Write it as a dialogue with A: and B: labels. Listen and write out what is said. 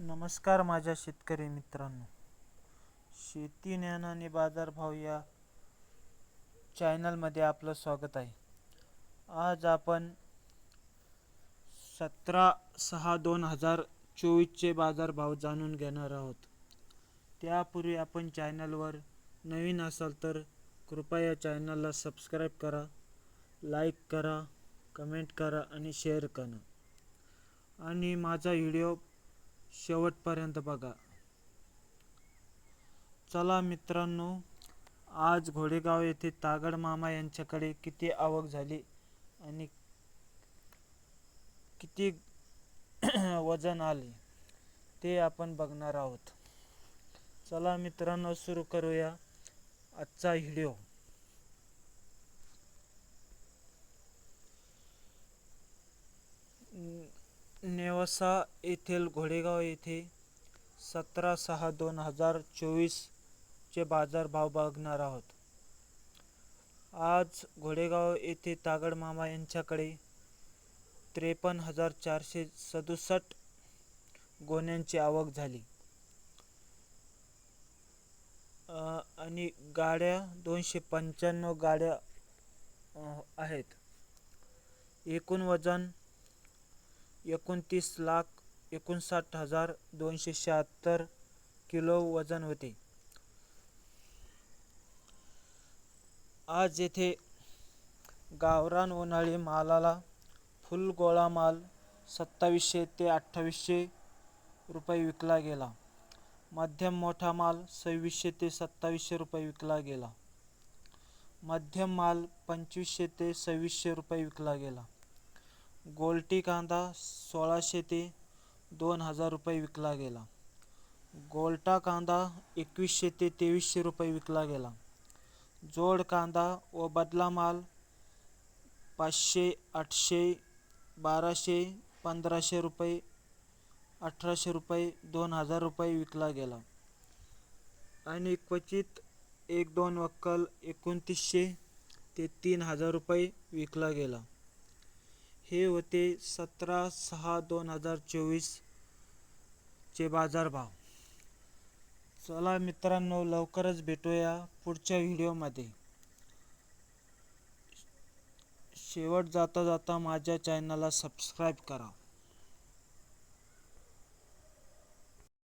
A: नमस्कार माझ्या शेतकरी मित्रांनो. शेती ज्ञान आणि बाजारभाव या चॅनलमध्ये आपलं स्वागत आहे. आज आपण 17/6/2024चे बाजारभाव जाणून घेणार आहोत. त्यापूर्वी आपण चॅनलवर नवीन असाल तर कृपया चॅनलला सबस्क्राईब करा, लाईक करा, कमेंट करा आणि शेअर करा आणि माझा व्हिडिओ शेवटपर्यंत बघा. चला मित्रांनो, आज घोडेगाव येथे तागड मामा यांच्याकडे किती आवक झाली आणि किती वजन आले ते आपण बघणार आहोत. चला मित्रांनो, सुरू करूया आजचा व्हिडिओ. नेवासा येथील घोडेगाव येथे 17/6/2024चे बाजारभाव बघणार आहोत. आज घोडेगाव येथे तागड मामा यांच्याकडे 53,467 गोण्यांची आवक झाली आणि गाड्या 295 गाड्या आहेत. एकूण वजन 29,59,276 किलो वजन होते. आज येथे गावरान उन्हाळी मालाला फुल गोळा माल 2700 ते 2800 रुपये विकला गेला. मध्यम मोठा माल 2600 ते 2700 रुपये विकला गेला. मध्यम माल 2500 ते 2600 रुपये विकला गेला. गोलटी कांदा 1600 ते 2000 रुपये विकला गेला. गोलटा कांदा 2100 ते 2300 रुपये विकला गेला. जोड कांदा व बदला माल 500, 800, 1200, 1500 रुपये, 1800 रुपये, 2000 रुपये विकला गेला आणि क्वचित 1-2 वक्कल 2900 ते 3000 रुपये विकला गेला. हे होते 17/6/2024चे बाजारभाव. चला मित्रांनो, लवकरच भेटूया पुढच्या व्हिडिओमध्ये. शेवट जाता जाता माझ्या चॅनलला सबस्क्राईब करा.